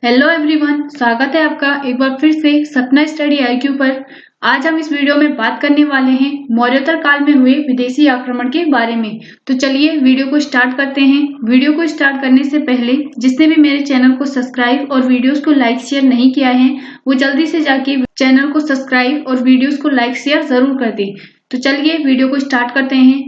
Hello everyone, स्वागत है आपका एक बार फिर से सपना स्टडी आईक्यू पर। आज हम इस वीडियो में बात करने वाले हैं मौर्योत्तर काल में हुए विदेशी आक्रमण के बारे में। तो चलिए वीडियो को स्टार्ट करते हैं। वीडियो को स्टार्ट करने से पहले जिसने भी मेरे चैनल को सब्सक्राइब और वीडियोस को लाइक शेयर नहीं किया है वो जल्दी से जाके चैनल को सब्सक्राइब और वीडियोस को लाइक शेयर जरूर कर दे। तो चलिए वीडियो को स्टार्ट करते हैं।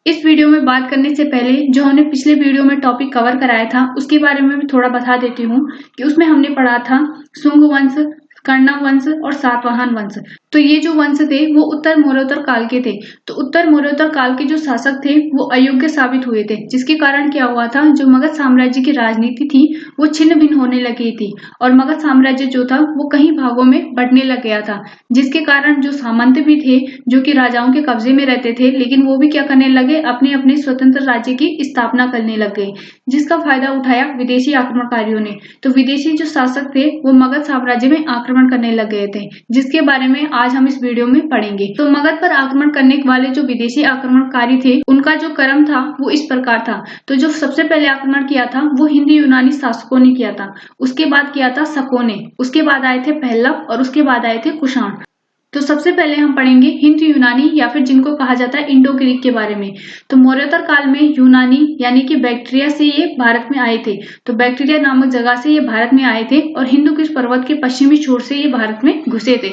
इस वीडियो में बात करने से पहले जो हमने पिछले वीडियो में टॉपिक कवर कराया था उसके बारे में भी थोड़ा बता देती हूँ कि उसमें हमने पढ़ा था शुंग वंश, कर्णव वंश और सातवाहन वंश। तो ये जो वंश थे वो उत्तर मौर्योत्तर काल के थे। तो उत्तर मौर्योत्तर काल के जो शासक थे वो अयोग्य साबित हुए थे, जिसके कारण क्या हुआ था, जो मगध साम्राज्य की राजनीति थी वो छिन्न भिन्न होने लगी थी और मगध साम्राज्य जो था वो कई भागों में बंटने लग गया था, जिसके कारण जो सामंत भी थे जो कि राजाओं के कब्जे में रहते थे, लेकिन वो भी क्या करने लगे, अपने अपने स्वतंत्र राज्य की स्थापना करने लग गए, जिसका फायदा उठाया विदेशी आक्रमणकारियों ने। तो विदेशी जो शासक थे वो मगध साम्राज्य में आक्रमण करने लग गए थे, जिसके बारे में आज हम इस वीडियो में पढ़ेंगे। तो मगध पर आक्रमण करने वाले जो विदेशी आक्रमणकारी थे उनका जो क्रम था वो इस प्रकार था। तो जो सबसे पहले आक्रमण किया था वो हिंदी यूनानी शासकों ने किया था, उसके बाद किया था शकों ने, उसके बाद आए थे पहलव और उसके बाद आए थे कुषाण। तो सबसे पहले हम पढ़ेंगे हिंद यूनानी या फिर जिनको कहा जाता है इंडो ग्रीक के बारे में। तो मौर्योत्तर काल में यूनानी यानी कि बैक्टीरिया से ये भारत में आए थे। तो बैक्टीरिया नामक जगह से ये भारत में आए थे और हिंदू कुश पर्वत के पश्चिमी छोर से ये भारत में घुसे थे।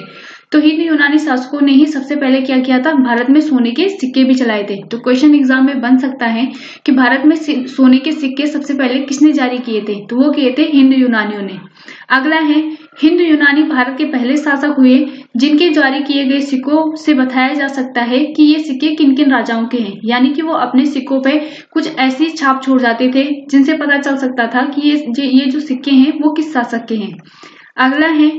तो हिंद यूनानी शासकों ने ही सबसे पहले क्या किया था, भारत में सोने के सिक्के भी चलाए थे। तो क्वेश्चन एग्जाम में बन सकता है कि भारत में सोने के सिक्के सबसे पहले किसने जारी किए थे, तो वो किए थे हिंद यूनानियों ने। अगला है हिंद यूनानी भारत के पहले शासक हुए जिनके जारी किए गए सिक्कों से बताया जा सकता है कि ये सिक्के किन किन राजाओं के हैं, यानी कि वो अपने सिक्कों पे कुछ ऐसी छाप छोड़ जाते थे जिनसे पता चल सकता था कि ये जो सिक्के हैं वो किस शासक के हैं। अगला है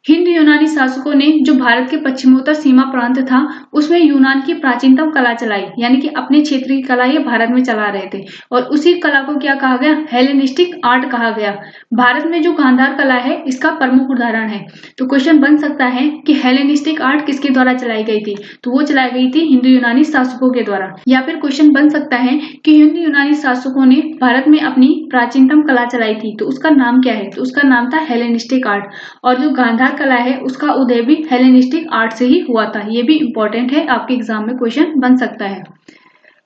हिंद यूनानी शासकों ने जो भारत के पश्चिमोत्तर सीमा प्रांत था उसमें यूनान की प्राचीनतम कला चलाई, यानी कि अपने क्षेत्र की कला ये भारत में चला रहे थे और उसी कला को क्या कहा गया, हेलेनिस्टिक आर्ट कहा गया। भारत में जो गांधार कला है इसका प्रमुख उदाहरण है। तो क्वेश्चन बन सकता है कि हेलेनिस्टिक आर्ट किसके द्वारा चलाई गई थी, तो वो चलाई गई थी हिंदू यूनानी शासकों के द्वारा। या फिर क्वेश्चन बन सकता है कि हिंदू यूनानी शासकों ने भारत में अपनी प्राचीनतम कला चलाई थी, तो उसका नाम क्या है, तो उसका नाम था हेलेनिस्टिक आर्ट। और जो गांधार कला है उसका उदय भी हेलेनिस्टिक आर्ट से ही हुआ था। ये भी इंपॉर्टेंट है, आपके एग्जाम में क्वेश्चन बन सकता है।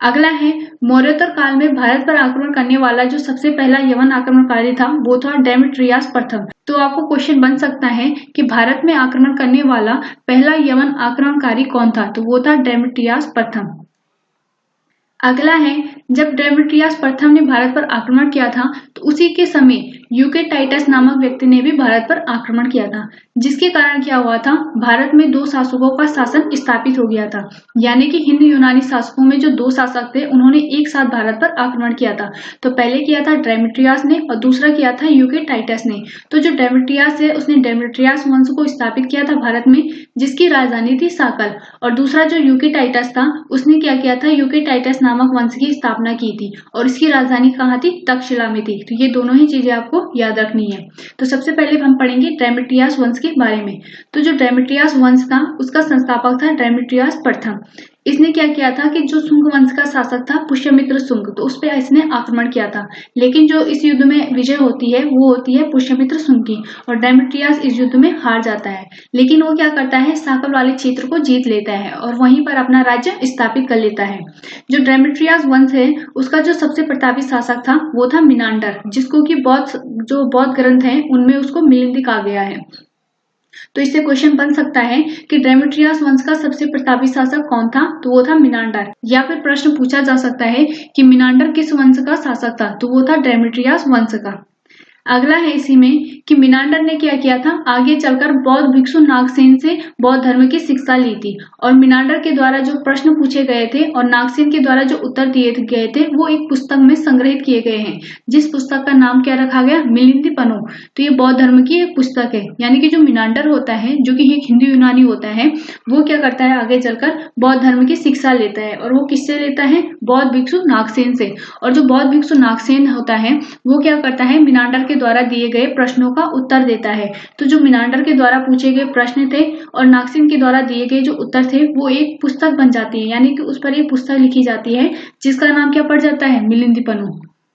अगला है मौर्योत्तर काल में भारत पर आक्रमण करने वाला जो सबसे पहला यवन आक्रमणकारी था वो था डेमेट्रियस प्रथम। तो आपको क्वेश्चन बन सकता है कि भारत में आक्रमण करने वाला पहला यवन आक्रमणकारी कौन था, तो वो था डेमेट्रियस प्रथम। अगला है जब डेमेट्रियस प्रथम ने भारत पर आक्रमण किया था तो उसी के समय यूकेटाइटस नामक व्यक्ति ने भी भारत पर आक्रमण किया था, जिसके कारण क्या हुआ था, भारत में दो शासकों का शासन स्थापित हो गया था। यानी कि हिंद यूनानी शासकों में जो दो शासक थे उन्होंने एक साथ भारत पर आक्रमण किया था। तो पहले किया था डेमेट्रियस ने और दूसरा किया था यूकेटाइटस ने। तो जो डेमेट्रियस है उसने डेमेट्रियस वंश को स्थापित किया था भारत में, जिसकी राजधानी थी साकल, और दूसरा जो यूकेटाइटस था उसने क्या किया था, यूकेटाइटस नामक वंश की स्थापना की थी और इसकी राजधानी कहाँ थी, तक्षशिला में थी। तो ये दोनों ही चीजें आपको याद रखनी है। तो सबसे पहले हम पढ़ेंगे डेमेट्रियस वंश के बारे में। तो जो डेमेट्रियस वंश था उसका संस्थापक था डेमेट्रियस प्रथम। इसने क्या किया था कि जो शुंग वंश का शासक था पुष्यमित्र शुंग, तो उस पर इसने आक्रमण किया था, लेकिन जो इस युद्ध में विजय होती है वो होती है पुष्यमित्र शुंग की और डेमेट्रियस इस युद्ध में हार जाता है। लेकिन वो क्या करता है, साकल वाले क्षेत्र को जीत लेता है और वहीं पर अपना राज्य स्थापित कर लेता है। जो डेमेट्रियस वंश है उसका जो सबसे प्रतापी शासक था वो था मिनांडर, जिसको कि बौद्ध ग्रंथ है उनमें उसको मिलिंद कहा गया है। तो इससे क्वेश्चन बन सकता है कि डेमेट्रियस वंश का सबसे प्रतापी शासक कौन था, तो वो था मिनांडर। या फिर प्रश्न पूछा जा सकता है कि मिनांडर किस वंश का शासक था, तो वो था डेमेट्रियस वंश का। अगला है इसी में कि मिनांडर ने क्या किया था, आगे चलकर बौद्ध भिक्षु नागसेन से बौद्ध धर्म की शिक्षा ली थी और मिनांडर के द्वारा जो प्रश्न पूछे गए थे और नागसेन के द्वारा जो उत्तर दिए गए थे वो एक पुस्तक में संग्रहित किए गए हैं, जिस पुस्तक का नाम क्या रखा गया, मिलिंदीपनो। तो ये बौद्ध धर्म की एक पुस्तक है। यानी कि जो मिनांडर होता है जो कि एक हिंदू यूनानी होता है वो क्या करता है, आगे चलकर बौद्ध धर्म की शिक्षा लेता है और वो किससे लेता है, बौद्ध भिक्षु नागसेन से। और जो बौद्ध भिक्षु नागसेन होता है वो क्या करता है, मिनांडर के द्वारा दिए गए प्रश्नों का उत्तर देता है। तो जो मिनांडर के द्वारा पूछे गए प्रश्न थे और नागसेन के द्वारा दिए गए जो उत्तर थे वो एक पुस्तक बन जाती है, यानी कि उस पर एक पुस्तक लिखी जाती है जिसका नाम क्या पड़ जाता है, मिलिंदीपनो।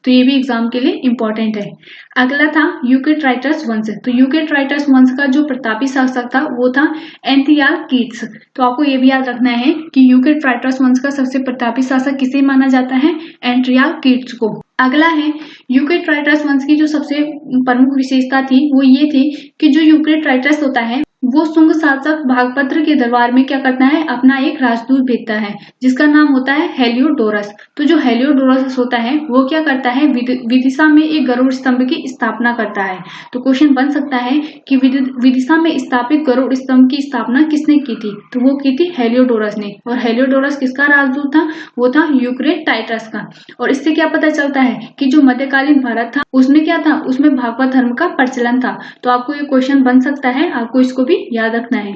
तो ये भी एग्जाम के लिए इंपॉर्टेंट है। अगला था यूक्रेटाइटस वंश। तो यूक्रेटाइटस वंश का जो प्रतापी शासक था वो था एंटियालकीट्स। तो आपको ये भी याद रखना है कि यूक्रेटाइटस वंश का सबसे प्रतापी शासक किसे माना जाता है, एंटियालकीट्स को। अगला है यूक्रेटाइटस वंश की जो सबसे प्रमुख विशेषता थी वो ये थी कि जो यूक्रेटाइटस होता है वो शुंग शासक भागपत्र के दरबार में क्या करता है, अपना एक राजदूत भेजता है जिसका नाम होता है हेलियोडोरस। तो जो हेलियोडोरस होता है वो क्या करता है, विदिशा में एक गरुड़ स्तंभ की स्थापना करता है। तो क्वेश्चन बन सकता है कि विदिशा में स्थापित गरुड़ स्तंभ की स्थापना किसने की थी, तो वो की थी हेलियोडोरस ने। और हेलियोडोरस किसका राजदूत था, वो था यूक्रेटाइटस का। और इससे क्या पता चलता है कि जो मध्यकालीन भारत था उसमें क्या था, उसमें भागवत धर्म का प्रचलन था। तो आपको ये क्वेश्चन बन सकता है, आपको इसको भी याद रखना है।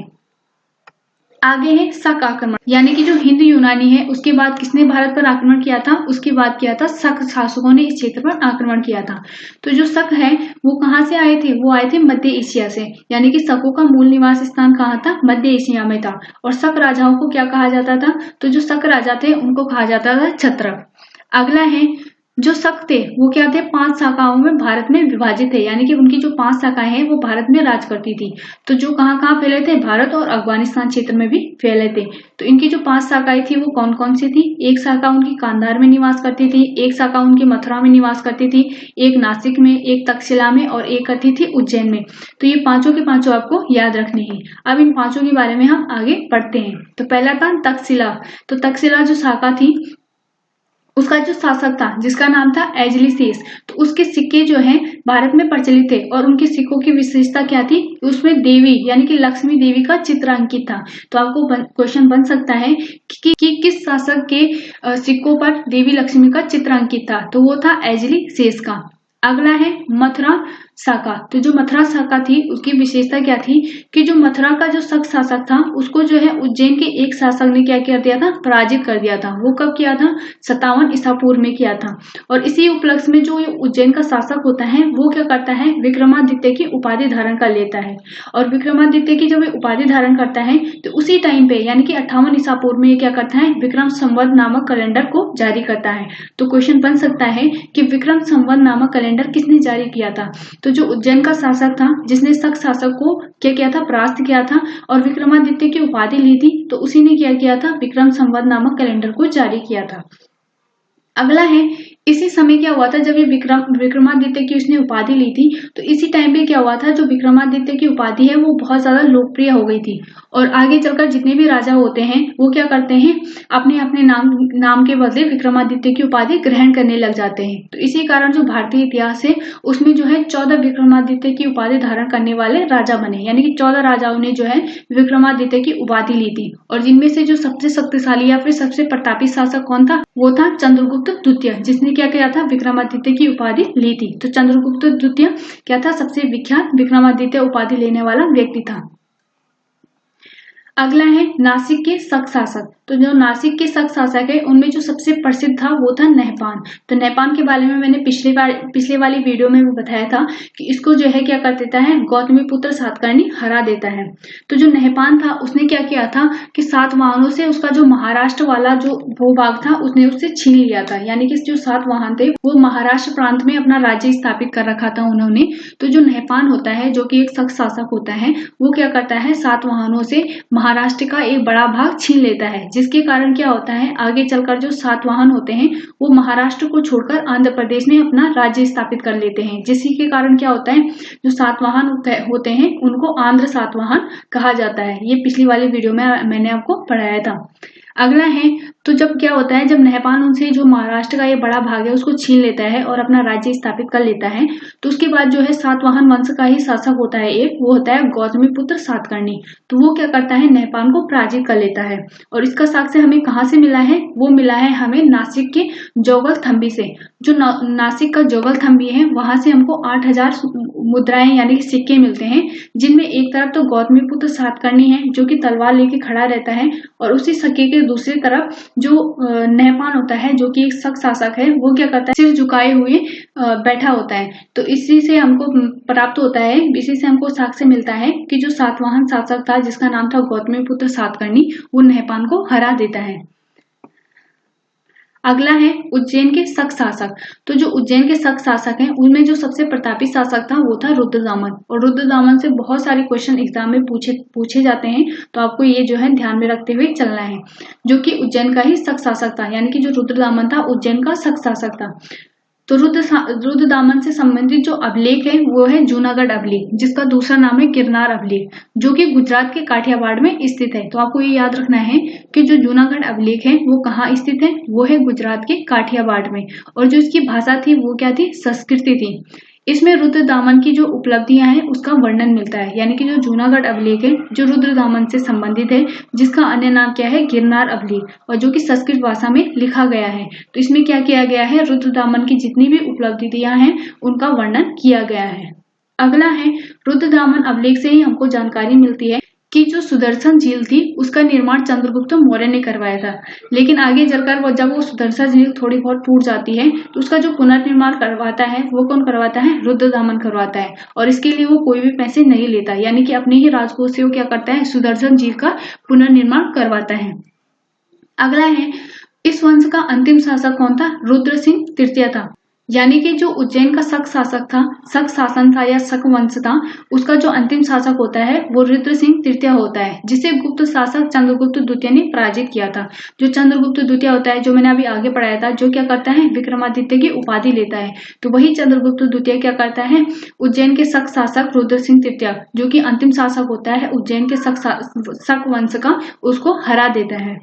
आगे है शक आक्रमण, यानी कि जो हिंद यूनानी है उसके बाद किसने भारत पर आक्रमण किया था, उसके बाद किया था शक शासकों ने इस क्षेत्र पर आक्रमण किया था। तो जो शक है वो कहाँ से आए थे, वो आए थे मध्य एशिया से, यानी कि शकों का मूल निवास स्थान कहाँ था, मध्य एशिया में था। और शक राजाओं को क्या कहा जाता था, तो जो शक राजा थे उनको कहा जाता था क्षत्रप। अगला है जो शक थे वो क्या थे, 5 शाखाओं में भारत में विभाजित थे, यानी कि उनकी जो 5 शाखाएं हैं वो भारत में राज करती थी। तो जो कहाँ कहाँ फैले थे, भारत और अफगानिस्तान क्षेत्र में भी फैले थे। तो इनकी जो 5 शाखाएं थी वो कौन कौन सी थी, एक शाखा उनकी कांधार में निवास करती थी, एक शाखा उनकी मथुरा में निवास करती थी, एक नासिक में, एक तक्षशिला में और एक करती थी उज्जैन में। तो ये पांचों के पांचों आपको याद रखने हैं। अब इन पांचों के बारे में हम आगे पढ़ते हैं। तो पहला था तक्षशिला। तो तक्षशिला जो शाखा थी उसका जो शासक था जिसका नाम था एजलीसेस, तो उसके सिक्के जो हैं भारत में प्रचलित थे। और उनके सिक्कों की विशेषता क्या थी, उसमें देवी यानी कि लक्ष्मी देवी का चित्र अंकित था। तो आपको क्वेश्चन बन सकता है कि किस शासक के सिक्कों पर देवी लक्ष्मी का चित्र अंकित था, तो वो था एजलीसेस का। अगला है मथुरा शाखा। तो जो मथुरा शाखा थी उसकी विशेषता क्या थी कि जो मथुरा का जो शक शासक था उसको जो है उज्जैन के एक शासक ने क्या कर दिया था, पराजित कर दिया था। वो कब किया था, 57 ईसा पूर्व में किया था। और इसी उपलक्ष्य में जो उज्जैन का शासक होता है वो क्या करता है, विक्रमादित्य की उपाधि धारण कर लेता है। और विक्रमादित्य की जब उपाधि धारण करता है तो उसी टाइम पे यानी कि 58 ईसा पूर्व में क्या करता है, विक्रम संवत नामक कैलेंडर को जारी करता है। तो क्वेश्चन बन सकता है कि विक्रम संवत नामक कैलेंडर किसने जारी किया था, तो जो उज्जैन का शासक था जिसने शक शासक को क्या किया था, परास्त किया था और विक्रमादित्य की उपाधि ली थी, तो उसी ने क्या किया था, विक्रम संवत नामक कैलेंडर को जारी किया था। अगला है इसी समय क्या हुआ था, जब ये विक्रमादित्य की उसने उपाधि ली थी तो इसी टाइम पे क्या हुआ था, जो विक्रमादित्य की उपाधि है वो बहुत ज्यादा लोकप्रिय हो गई थी। और आगे चलकर जितने भी राजा होते हैं वो क्या करते हैं, अपने अपने नाम के बदले विक्रमादित्य की उपाधि ग्रहण करने लग जाते हैं। तो इसी कारण जो भारतीय इतिहास है उसमें जो है 14 विक्रमादित्य की उपाधि धारण करने वाले राजा बने, यानी कि 14 राजाओं ने जो है विक्रमादित्य की उपाधि ली थी। और जिनमें से जो सबसे शक्तिशाली या फिर सबसे प्रतापी शासक कौन था, वो था चंद्रगुप्त द्वितीय, जिसने क्या किया था, विक्रमादित्य की उपाधि ली थी। तो चंद्रगुप्त द्वितीय क्या था, सबसे विख्यात विक्रमादित्य उपाधि लेने वाला व्यक्ति था। अगला है नासिक के शक शासक। तो जो नासिक के शक शासक है उनमें जो सबसे प्रसिद्ध था वो था नहपान। तो नहपान के बारे में मैंने पिछले वाली वीडियो में भी बताया था कि इसको जो है क्या कर देता है, गौतमीपुत्र सातकर्णी हरा देता है। तो जो नहपान था उसने क्या किया था कि सातवाहनों से उसका जो महाराष्ट्र वाला जो भूभाग था उसने उससे छीन लिया था, यानी कि जो सातवाहन थे वो महाराष्ट्र प्रांत में अपना राज्य स्थापित कर रखा था उन्होंने। तो जो नहपान होता है जो कि एक शक शासक होता है वो क्या करता है, सातवाहनों से महाराष्ट्र का एक बड़ा भाग छीन लेता है, जिसके कारण क्या होता है, आगे चलकर जो सातवाहन होते हैं वो महाराष्ट्र को छोड़कर आंध्र प्रदेश में अपना राज्य स्थापित कर लेते हैं। जिसके के कारण क्या होता है, जो सातवाहन होते हैं उनको आंध्र सातवाहन कहा जाता है। ये पिछली वाली वीडियो में मैंने आपको पढ़ाया था। अगला है तो जब क्या होता है, जब नहपान उनसे जो महाराष्ट्र का ये बड़ा भाग है उसको छीन लेता है और अपना राज्य स्थापित कर लेता है, तो उसके बाद जो है सातवाहन वंश का ही शासक होता है एक, वो होता है गौतमीपुत्र सातकर्णी। तो वो क्या करता है, नहपान को पराजित कर लेता है। और इसका साक्ष्य हमें कहाँ से मिला है, वो मिला है हमें नासिक के जोगल थंबी से। जो नासिक का जोगल थंबी है वहां से हमको 8000 मुद्राएं यानी कि सिक्के मिलते हैं, जिनमें एक तरफ तो गौतमीपुत्र सातकर्णी है जो कि तलवार लेके खड़ा रहता है, और उसी सिक्के के दूसरी तरफ जो नहपान होता है जो कि एक शक शासक है वो क्या करता है, सिर झुकाए हुए बैठा होता है। तो इसी से हमको प्राप्त होता है, इसी से हमको साक्ष्य मिलता है कि जो सातवाहन शासक था जिसका नाम था गौतमीपुत्र सातकर्णी, वो नहपान को हरा देता है। अगला है उज्जैन के शक शासक। तो जो उज्जैन के शक शासक हैं उनमें जो सबसे प्रतापी शासक था वो था रुद्रदामन। और रुद्रदामन से बहुत सारे क्वेश्चन एग्जाम में पूछे जाते हैं, तो आपको ये जो है ध्यान में रखते हुए चलना है, जो कि उज्जैन का ही शक शासक था, यानी कि जो रुद्रदामन था उज्जैन का शक शासक था। तो रुद्रदामन से संबंधित जो अभिलेख है वो है जूनागढ़ अभिलेख, जिसका दूसरा नाम है गिरनार अभिलेख, जो कि गुजरात के काठियावाड़ में स्थित है। तो आपको ये याद रखना है कि जो जूनागढ़ अभिलेख है वो कहाँ स्थित है, वो है गुजरात के काठियावाड़ में। और जो इसकी भाषा थी वो क्या थी, संस्कृति थी। इसमें रुद्रदामन की जो उपलब्धियां हैं उसका वर्णन मिलता है, यानी कि जो जूनागढ़ अभिलेख है जो रुद्रदामन से संबंधित है, जिसका अन्य नाम क्या है, गिरनार अभिलेख, और जो कि संस्कृत भाषा में लिखा गया है। तो इसमें क्या किया गया है, रुद्रदामन की जितनी भी उपलब्धियां हैं उनका वर्णन किया गया है। अगला है रुद्रदामन अभिलेख से ही हमको जानकारी मिलती है कि जो सुदर्शन झील थी उसका निर्माण चंद्रगुप्त मौर्य ने करवाया था। लेकिन आगे चलकर जब वो सुदर्शन झील थोड़ी बहुत टूट जाती है तो उसका जो पुनर्निर्माण करवाता है वो कौन करवाता है, रुद्रदामन करवाता है। और इसके लिए वो कोई भी पैसे नहीं लेता, यानी कि अपने ही राजकोष से वो क्या करता है, सुदर्शन झील का पुनर्निर्माण करवाता है। अगला है इस वंश का अंतिम शासक कौन था, रुद्र सिंह तृतीय था। यानी कि जो उज्जैन का शक शासक था, शक शासन था या शक वंश था, उसका जो अंतिम शासक होता है वो रुद्र सिंह तृतीय होता है, जिसे गुप्त शासक चंद्रगुप्त द्वितीय ने पराजित किया था। जो चंद्रगुप्त द्वितीय होता है, जो मैंने अभी आगे पढ़ाया था, जो क्या करता है, विक्रमादित्य की उपाधि लेता है। तो वही चंद्रगुप्त द्वितीय क्या करता है, उज्जैन के शक शासक रुद्र सिंह तृतीय, जो कि अंतिम शासक होता है उज्जैन के शक वंश का, उसको हरा देता है।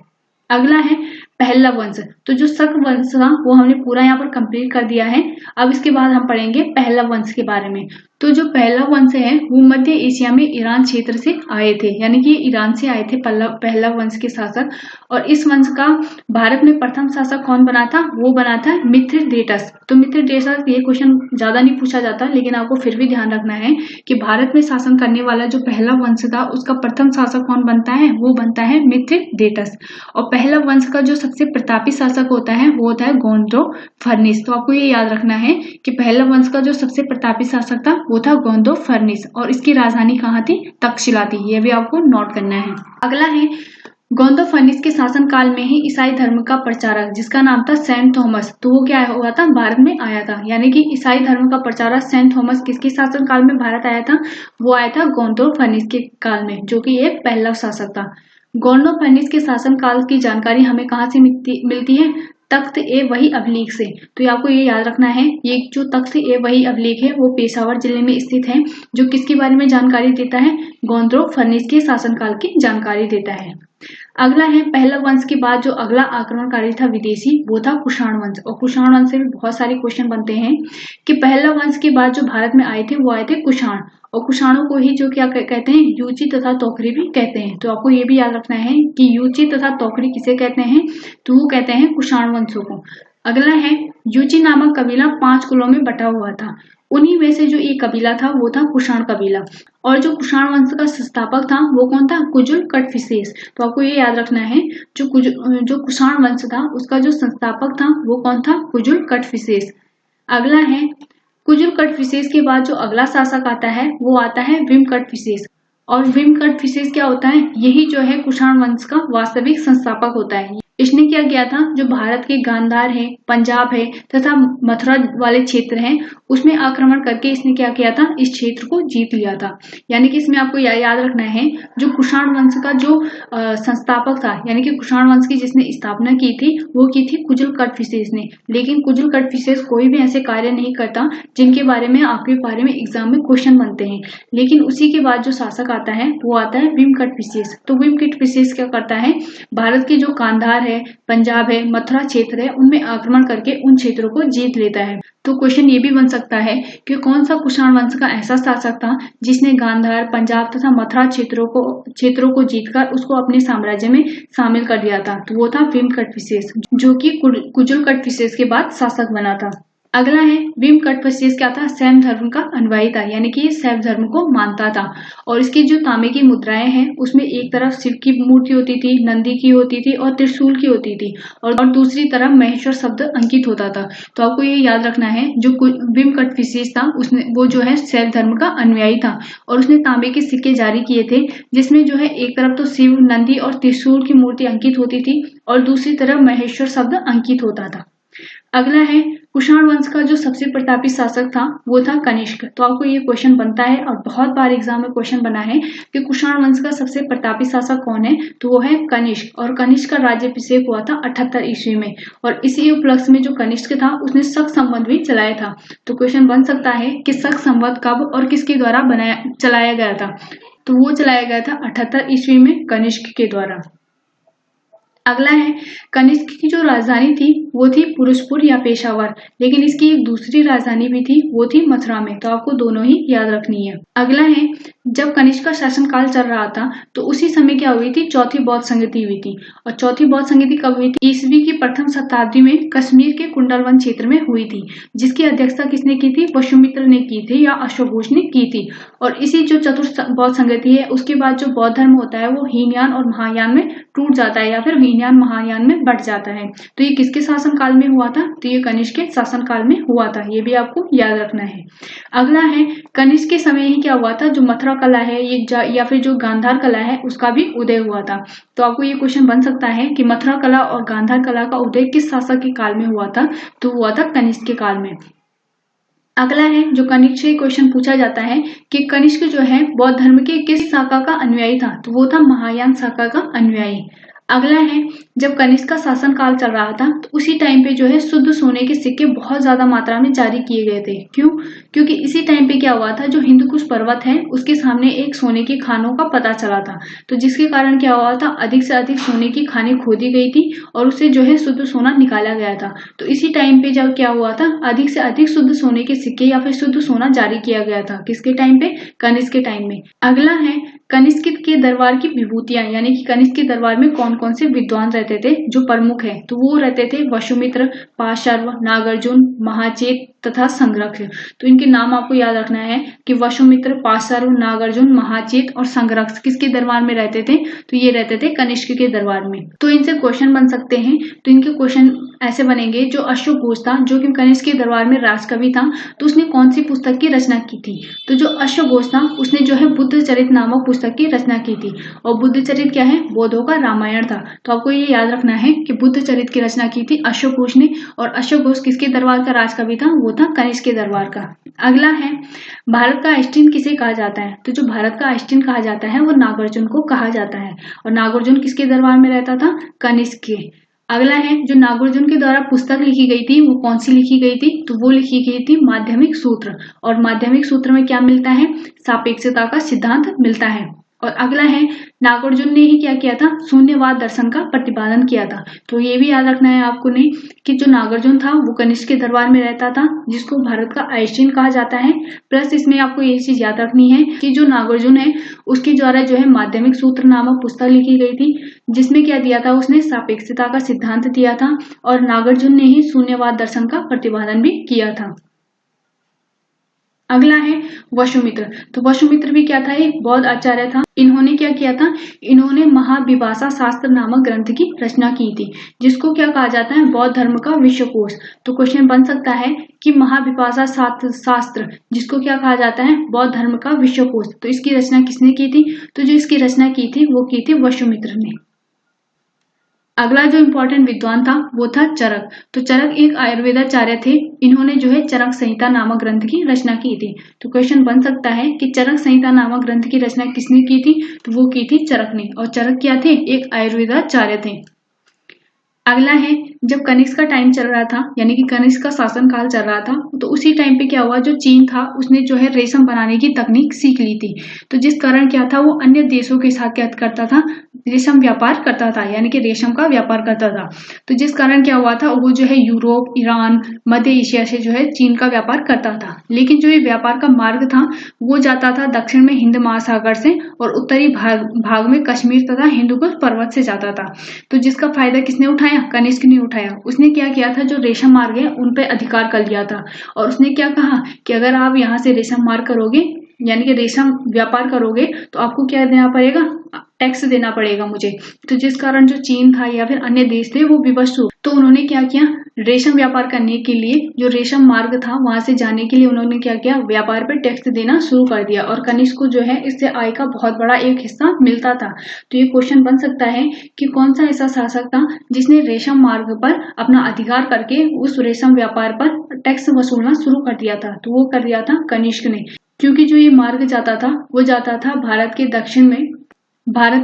अगला है पहलव वंश। तो जो शक वंश था वो हमने पूरा यहाँ पर कंप्लीट कर दिया है। अब इसके बाद हम पढ़ेंगे पहलव वंश के बारे में। तो जो पहलव वंश है वो मध्य एशिया में ईरान क्षेत्र से आए थे, यानी कि ईरान से आए थे पहलव वंश के शासक। और इस वंश का भारत में प्रथम शासक कौन बना था, वो बना था मिथ्रडेटस। तो मिथ्रडेटस, ये क्वेश्चन ज्यादा नहीं पूछा जाता, लेकिन आपको फिर भी ध्यान रखना है कि भारत में शासन करने वाला जो पहलव वंश था उसका प्रथम शासक कौन बनता है, वो बनता है मिथ्रडेटस। और पहलव वंश का जो सबसे प्रतापी शासक होता है वो होता है गोंदोफर्निस। तो आपको ये याद रखना है कि पहलव वंश का जो सबसे प्रतापी शासक था वो था गोंदोफर्निस, और इसकी राजधानी कहाँ थी, तक्षशिला थी। ये भी आपको नोट करना है। अगला है गोंदोफर्निस के शासन काल में ही ईसाई धर्म का प्रचारक, जिसका नाम था सेंट थॉमस, तो वो क्या हुआ था, भारत में आया था। यानी कि ईसाई धर्म का प्रचारक सेंट थॉमस किसके शासन काल में भारत आया था, वो आया था गोंदोफर्निस के काल में, जो कि एक पहलव शासक था। गोंदोफर्निस के शासन काल की जानकारी हमें कहाँ से मिलती है, तख्त ए वही अभिलेख से। तो आपको ये याद रखना है, ये जो तख्त ए वही अभिलेख है वो पेशावर जिले में स्थित है, जो किसके बारे में जानकारी देता है, गोंदोफर्निस के शासनकाल की जानकारी देता है। अगला है पहलव वंश के बाद जो अगला आक्रमणकारी था विदेशी, वो था कुषाण वंश। और कुषाण वंश से भी बहुत सारे क्वेश्चन बनते हैं कि पहलव वंश के बाद जो भारत में आए थे वो आए थे कुषाण, और कुषाणों को ही जो क्या कहते हैं, यूची तथा तोकरी भी कहते हैं। तो आपको ये भी याद रखना है कि यूची तथा तोकरी किसे कहते हैं, तो वो कहते हैं कुषाण वंशों को। अगला है यूची नामक कबीला 5 कुलों में बटा हुआ था, उन्हीं में से जो एक कबीला था वो था कुषाण कबीला। और जो कुषाण वंश का संस्थापक था वो कौन था, कुजुल कटफिसेस। तो आपको ये याद रखना है जो कुषाण वंश था उसका जो संस्थापक था वो कौन था, कुजुल कटफिसेस। अगला है कुजुल कटफिसेस के बाद जो अगला शासक आता है वो आता है विम कटफिसेस। और विम कटफिसेस क्या होता है, यही जो है कुषाण वंश का वास्तविक संस्थापक होता है। इसने क्या किया था, जो भारत के गांधार है, पंजाब है तथा मथुरा वाले क्षेत्र हैं उसमें आक्रमण करके इसने क्या किया था, इस क्षेत्र को जीत लिया था। यानी कि इसमें आपको याद रखना है जो कुषाण वंश का जो संस्थापक था, यानी कि कुषाण वंश की जिसने स्थापना की थी वो की थी कुजुल कटफिसेस ने। लेकिन कुजुल कटफिसेस कोई भी ऐसे कार्य नहीं करता जिनके बारे में आपके बारे में एग्जाम में क्वेश्चन बनते हैं। लेकिन उसी के बाद जो शासक आता है वो आता है विम कटफिसेस। तो विम कटफिसेस क्या करता है, भारत के जो गांधार है, पंजाब है, मथुरा क्षेत्र है, उनमें आक्रमण करके उन क्षेत्रों को जीत लेता है। तो क्वेश्चन ये भी बन सकता है कि कौन सा कुषाण वंश का ऐसा शासक था जिसने गांधार, पंजाब तथा मथुरा क्षेत्रों को जीतकर उसको अपने साम्राज्य में शामिल कर दिया था। तो वो था विम कटफिसेस, जो कि कुजुल कटफिसेस के बाद शासक बना था। अगला है भीम कटफसीस क्या था, शैव धर्म का अनुयायी था, यानी कि ये शैव धर्म को मानता था। और इसकी जो तांबे की मुद्राएं हैं उसमें एक तरफ शिव की मूर्ति होती थी, नंदी की होती थी और त्रिशूल की होती थी, और दूसरी तरफ महेश्वर शब्द अंकित होता था। तो आपको ये याद रखना है, जो भीम कटफसीस था उसने वो जो है शैव धर्म का अनुयायी था, और उसने तांबे के सिक्के जारी किए थे, जिसमें जो है एक तरफ तो शिव, नंदी और त्रिशूल की मूर्ति अंकित होती थी और दूसरी तरफ महेश्वर शब्द अंकित होता था। अगला है कुषाण वंश का जो सबसे प्रतापी शासक था वो था कनिष्क। तो आपको ये क्वेश्चन बनता है और बहुत बार एग्जाम में क्वेश्चन बना है कि कुषाण वंश का सबसे प्रतापी शासक कौन है, तो वो है कनिष्क। और कनिष्क का राज्याभिषेक हुआ था 78 ईस्वी में, और इसी उपलक्ष्य में जो कनिष्क था उसने शक संवत भी चलाया था। तो क्वेश्चन बन सकता है कि शक संवत कब और किसके द्वारा चलाया गया था, तो वो चलाया गया था 78 ईस्वी में कनिष्क के द्वारा। अगला है कनिष्क की जो राजधानी थी वो थी पुरुषपुर या पेशावर, लेकिन इसकी एक दूसरी राजधानी भी थी, वो थी मथुरा में। तो आपको दोनों ही याद रखनी है। अगला है जब कनिष्क का शासनकाल चल रहा था तो उसी समय क्या हुई थी, चौथी बौद्ध संगति हुई थी। और चौथी बौद्ध संगति कब हुई थी, ईसवी की प्रथम शताब्दी में कश्मीर के कुंडलवन क्षेत्र में हुई थी, जिसकी अध्यक्षता किसने की थी, वसुमित्र ने की थी या अश्वघोष ने की थी। और इसी जो चतुर्थ बौद्ध संगति है उसके बाद जो बौद्ध धर्म होता है वो हीनयान और महायान में टूट जाता है या फिर हीनयान महायान में बढ़ जाता है। तो ये किसके शासन काल में हुआ था, तो ये कनिष्क के शासन काल में हुआ था, ये भी आपको याद रखना है। अगला है कनिष्क के समय ही क्या हुआ था, जो मथुरा कला है ये या फिर जो गांधार कला है उसका भी उदय हुआ था। तो आपको ये क्वेश्चन बन सकता है कि मथुरा कला और गांधार कला का उदय किस शासक के काल में हुआ था, तो हुआ था कनिष्क के काल में। अगला है जो कनिष्क से क्वेश्चन पूछा जाता है कि कनिष्क जो है बौद्ध धर्म के किस शाखा का अनुयायी था, तो वो था महायान शाखा का अनुयायी। अगला है जब कनिष्क का शासन काल चल रहा था तो उसी टाइम पे जो है शुद्ध सोने के सिक्के बहुत ज्यादा मात्रा में जारी किए गए थे। क्यों, क्योंकि इसी टाइम पे क्या हुआ था, जो हिंदुकुश पर्वत है उसके सामने एक सोने की खानों का पता चला था, तो जिसके कारण क्या हुआ था, अधिक से अधिक सोने की खानें खोदी गई थी और उससे जो है शुद्ध सोना निकाला गया था। तो इसी टाइम पे जब क्या हुआ था, अधिक से अधिक शुद्ध सोने के सिक्के या फिर शुद्ध सोना जारी किया गया था, किसके टाइम पे, कनिष्क के टाइम में। अगला है कनिष्क के दरबार की विभूतियां, यानी कि कनिष्क के दरबार में कौन कौन से विद्वान रहते थे जो प्रमुख है, तो वो रहते थे वसुमित्र, पाशर्व, नागार्जुन, महाचेत तथा संघर्ष। तो इनके नाम आपको याद रखना है कि वसुमित्र, पाशर्व, नागार्जुन, महाचेत और संघर्ष किसके दरबार में रहते थे, तो ये रहते थे कनिष्क के दरबार में। तो इनसे क्वेश्चन बन सकते हैं। तो इनके क्वेश्चन ऐसे बनेंगे, जो अश्वघोष था जो कि कनिष्क के दरबार में राजकवि था, तो उसने कौन सी पुस्तक की रचना की थी, तो जो अश्वघोष था उसने जो है बुद्ध चरित नामक पुस्तक की रचना की थी। और बुद्ध चरित क्या है, बौद्धों का रामायण था। तो आपको ये याद रखना है कि बुद्ध चरित की रचना की थी अश्वघोष ने, और अश्वघोष किसके दरबार का राजकवि था, वो था कनिष्क के दरबार का। अगला है भारत का आइंस्टीन किसे कहा जाता है, तो जो भारत का आइंस्टीन कहा जाता है वो नागार्जुन को कहा जाता है, और नागार्जुन किसके दरबार में रहता था, कनिष्क के। अगला है जो नागार्जुन के द्वारा पुस्तक लिखी गई थी वो कौन सी लिखी गई थी, तो वो लिखी गई थी माध्यमिक सूत्र। और माध्यमिक सूत्र में क्या मिलता है, सापेक्षता का सिद्धांत मिलता है। और अगला है नागार्जुन ने ही क्या किया था, शून्यवाद दर्शन का प्रतिपादन किया था। तो ये भी याद रखना है आपको ने कि जो नागार्जुन था वो कनिष्क के दरबार में रहता था, जिसको भारत का आइंस्टीन कहा जाता है। प्लस इसमें आपको ये चीज याद रखनी है कि जो नागार्जुन है उसके द्वारा जो है माध्यमिक सूत्र नामक पुस्तक लिखी गई थी, जिसमें क्या दिया था, उसने सापेक्षता का सिद्धांत दिया था, और नागार्जुन ने ही शून्यवाद दर्शन का प्रतिपादन भी किया था। अगला है वसुमित्र। तो वसुमित्र भी क्या था, एक बौद्ध आचार्य था। इन्होंने क्या किया था, इन्होंने महाविभाषा शास्त्र नामक ग्रंथ की रचना की थी, जिसको क्या कहा जाता है, बौद्ध धर्म का विश्वकोश। तो क्वेश्चन बन सकता है कि महाविभाषा शास्त्र जिसको क्या कहा जाता है, बौद्ध धर्म का विश्वकोश, तो इसकी रचना किसने की थी, तो जो इसकी रचना की थी वो की थी वसुमित्र ने। अगला जो इम्पोर्टेंट विद्वान था वो था चरक। तो चरक एक आयुर्वेदाचार्य थे। इन्होंने जो है चरक संहिता नामक ग्रंथ की रचना की थी। तो क्वेश्चन बन सकता है कि चरक संहिता नामक ग्रंथ की रचना किसने की थी, तो वो की थी चरक ने। और चरक क्या थे, एक आयुर्वेदाचार्य थे। अगला है जब कनिष्क का टाइम चल रहा था, यानी कि कनिष्क का शासन काल चल रहा था, तो उसी टाइम पे क्या हुआ, जो चीन था उसने जो है रेशम बनाने की तकनीक सीख ली थी। तो जिस कारण क्या था, वो अन्य देशों के साथ क्या करता था, रेशम व्यापार करता था, यानी कि रेशम का व्यापार करता था। तो जिस कारण क्या हुआ था, वो जो है यूरोप, ईरान, मध्य एशिया से जो है चीन का व्यापार करता था। लेकिन जो ये व्यापार का मार्ग था वो जाता था दक्षिण में हिंद महासागर से, और उत्तरी भाग में कश्मीर तथा हिंदुकुश पर्वत से जाता था। तो जिसका फायदा किसने उठाया, उठाया? कनिष्क ने उठाया। उसने क्या किया था, जो रेशम मार्ग है उन पे अधिकार कर लिया था। और उसने क्या कहा कि अगर आप यहाँ से रेशम मार्ग करोगे, यानी कि रेशम व्यापार करोगे, तो आपको क्या देना पड़ेगा, टैक्स देना पड़ेगा मुझे। तो जिस कारण जो चीन था या फिर अन्य देश थे वो विवश हुए। तो उन्होंने क्या किया, रेशम व्यापार करने के लिए जो रेशम मार्ग था वहां से जाने के लिए उन्होंने क्या किया, व्यापार पर टैक्स देना शुरू कर दिया। और कनिष्क को जो है इससे आय का बहुत बड़ा एक हिस्सा मिलता था। तो ये क्वेश्चन बन सकता है कि कौन सा ऐसा शासक था जिसने रेशम मार्ग पर अपना अधिकार करके उस रेशम व्यापार पर टैक्स वसूलना शुरू कर दिया था। तो वो कर दिया था कनिष्क ने, क्योंकि जो ये मार्ग जाता था वो जाता था भारत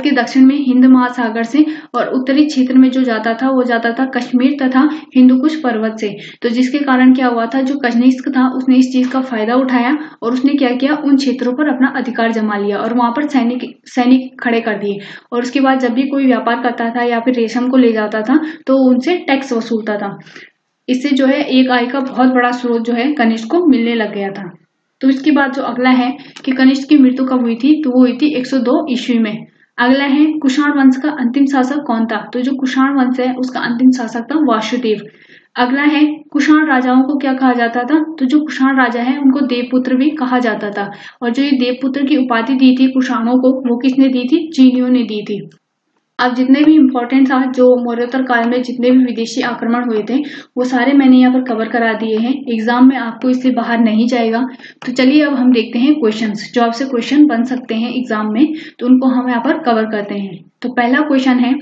के दक्षिण में हिंद महासागर से, और उत्तरी क्षेत्र में जो जाता था वो जाता था कश्मीर तथा हिंदुकुश पर्वत से। तो जिसके कारण क्या हुआ था, जो कनिष्क था उसने इस चीज का फायदा उठाया और उसने क्या किया, उन क्षेत्रों पर अपना अधिकार जमा लिया और वहां पर सैनिक खड़े कर दिए। और उसके बाद जब भी कोई व्यापार करता था या फिर रेशम को ले जाता था तो उनसे टैक्स वसूलता था। इससे जो है एक आय का बहुत बड़ा स्रोत जो है कनिष्क को मिलने लग गया था। तो इसके बाद जो अगला है कि कनिष्क की मृत्यु कब हुई थी, तो वो हुई थी 102 ईस्वी में। अगला है कुषाण वंश का अंतिम शासक कौन था, तो जो कुषाण वंश है उसका अंतिम शासक था वासुदेव। अगला है कुषाण राजाओं को क्या कहा जाता था, तो जो कुषाण राजा है उनको देवपुत्र भी कहा जाता था। और जो ये देवपुत्र की उपाधि दी थी कुषाणों को, वो किसने दी थी, चीनियों ने दी थी। अब जितने भी इम्पोर्टेंट था, जो मौर्योत्तर काल में जितने भी विदेशी आक्रमण हुए थे वो सारे मैंने यहाँ पर कवर करा दिए हैं। एग्जाम में आपको इससे बाहर नहीं जाएगा। तो चलिए अब हम देखते हैं क्वेश्चंस, जो आपसे क्वेश्चन बन सकते हैं एग्जाम में, तो उनको हम यहाँ पर कवर करते हैं। तो पहला क्वेश्चन है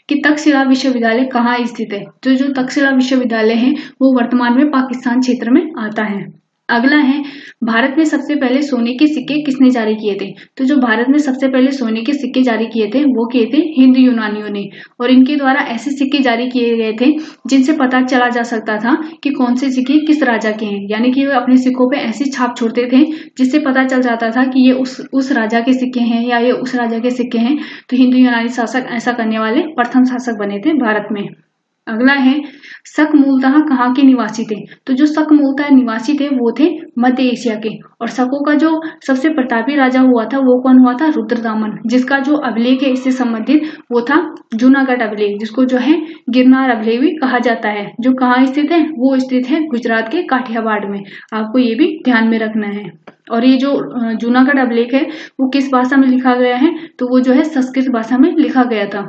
कि तक्षशिला विश्वविद्यालय कहाँ स्थित है। तो जो तक्षशिला विश्वविद्यालय है वो वर्तमान में पाकिस्तान क्षेत्र में आता है। अगला है भारत में सबसे पहले सोने के सिक्के किसने जारी किए थे। तो जो भारत में सबसे पहले सोने के सिक्के जारी किए थे वो किए थे हिंद यूनानियों ने। और इनके द्वारा ऐसे सिक्के जारी किए गए थे जिनसे पता चला जा सकता था कि कौन से सिक्के किस राजा के हैं, यानी कि वे अपने सिक्कों पे ऐसी छाप छोड़ते थे जिससे पता चल जाता था कि ये उस राजा के सिक्के हैं या ये उस राजा के सिक्के हैं। तो हिंदू यूनानी शासक ऐसा करने वाले प्रथम शासक बने थे भारत में। अगला है शक मूलतः कहाँ के निवासी थे। तो जो शक मूलतः निवासी थे वो थे मध्य एशिया के। और शकों का जो सबसे प्रतापी राजा हुआ था वो कौन हुआ था, रुद्रदामन, जिसका जो अभिलेख है इससे संबंधित वो था जूनागढ़ अभिलेख, जिसको जो है गिरनार अभिलेख भी कहा जाता है। जो कहाँ स्थित है, वो स्थित है गुजरात के काठियावाड़ में। आपको ये भी ध्यान में रखना है। और ये जो जूनागढ़ अभिलेख है वो किस भाषा में लिखा गया है, तो वो जो है संस्कृत भाषा में लिखा गया था।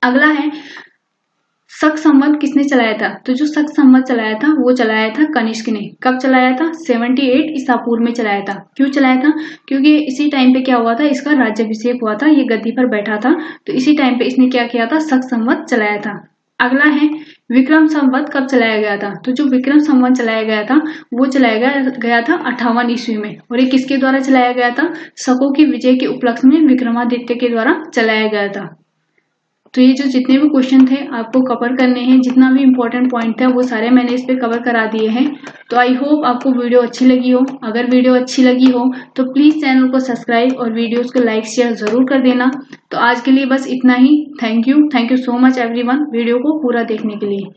अगला है शक संवत किसने चलाया था। तो जो शक संवत चलाया था वो चलाया था कनिष्क ने। कब चलाया था, 78 ईसा पूर्व में चलाया था। क्यों चलाया था, क्योंकि इसी टाइम पे क्या हुआ था, इसका राज्याभिषेक हुआ था, ये गद्दी पर बैठा था। तो इसी टाइम पे इसने क्या किया था, शक संवत चलाया था। अगला है विक्रम संवत कब चलाया गया था। तो जो विक्रम संवत चलाया गया था वो चलाया गया था 58 ईस्वी में। और ये किसके द्वारा चलाया गया था, शकों की विजय के उपलक्ष्य में विक्रमादित्य के द्वारा चलाया गया था। तो ये जो जितने भी क्वेश्चन थे आपको कवर करने हैं, जितना भी इम्पोर्टेंट पॉइंट था वो सारे मैंने इस पे कवर करा दिए हैं। तो आई होप आपको वीडियो अच्छी लगी हो। अगर वीडियो अच्छी लगी हो तो प्लीज चैनल को सब्सक्राइब और वीडियोस को लाइक शेयर जरूर कर देना। तो आज के लिए बस इतना ही। Thank you so much everyone video को पूरा देखने के लिए।